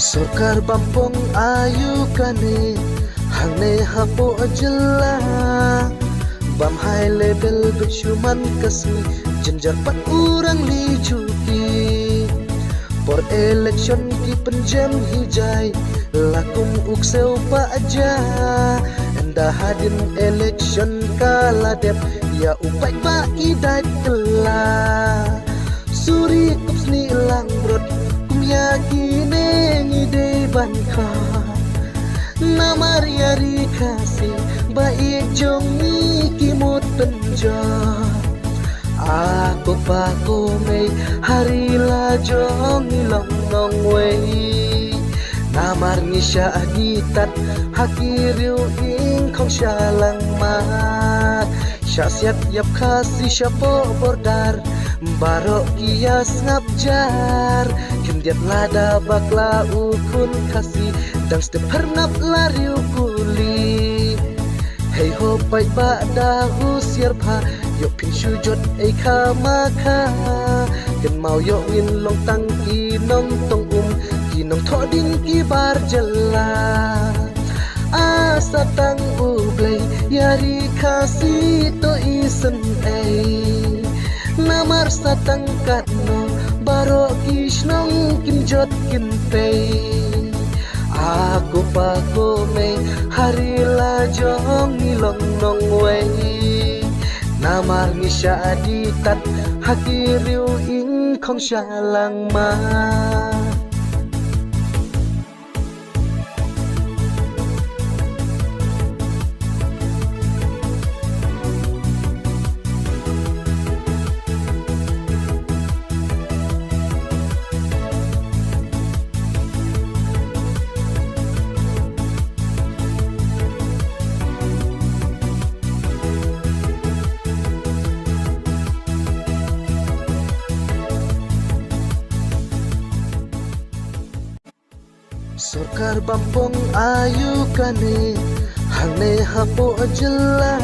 Sokar bampong ayu kane hangne hapo ajela bam high level becuman kasmi jenjar pat urang lijuki por election ki penjam hijai lakum ukseu pa aja enda hadin election kala dep ya upai ba idat kela suri kupsni lang brot yakine ngide banka namar yari kasih baik jongi kimut penja aku pakomei hari la jongi long nong wei namar ngisha agitat hakiriu ing kong shalang mat syasiat yap kasih syapo bordar barok kias ngabjar kendiat lada bakla ukun kasih dan step hernap lari ukuli hey ho pai ba da usiar pha yo pin sujud ei kamaka ken mau yo ngin long tang ki nong tong kinong thoding ki bar jalla asa tang ublay yari kasih to isen ei namar satang katno baro kisnong kinjot kinpei aku pakomei hari la jong ilong nong wei namar ngisha aditat hakiriu ing kong shalang ma Sokar bampong ayu kane hangne hapo ajela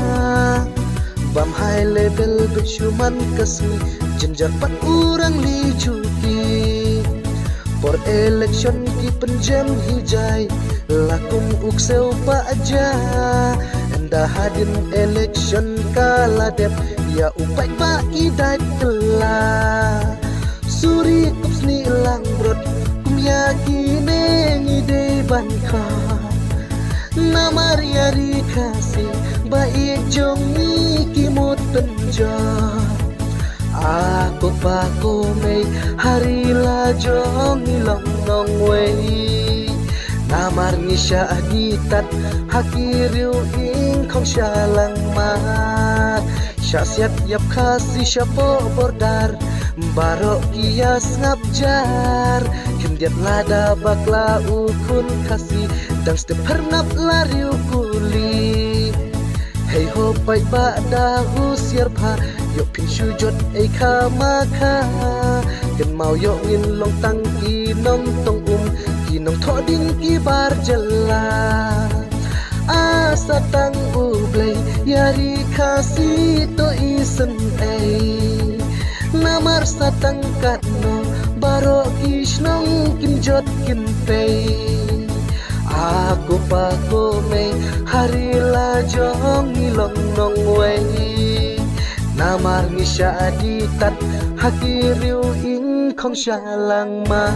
bam high level becuman kasmi jenjar pat urang lijuki por election ki penjam hijai lakum ukseu pa aja enda hadin election kala dep ya upai ba idat kela suri kupsni lang brot yakine ngide banka namar yari kasih baik jongi kimut penja aku pakomei hari la jongi long nong wei namar ngisha agitat hakiriu ing kong shalang mat syasiat yap kasih syapo bordar barok kias ngabjar kendiat lada bakla ukun kasih dan step hernap lari ukuli hey ho pai ba da usiar pha yo pin sujud ei kamaka ken mau yo ngin long tang ki nong tong kinong thoding ki bar jalla asa tang ublay yari kasih to isen ei namar satang katno baro kisnong kinjot kinpei aku pakomei hari la jong ilong nong wei namar ngisha aditat hakiriu ing kong shalang ma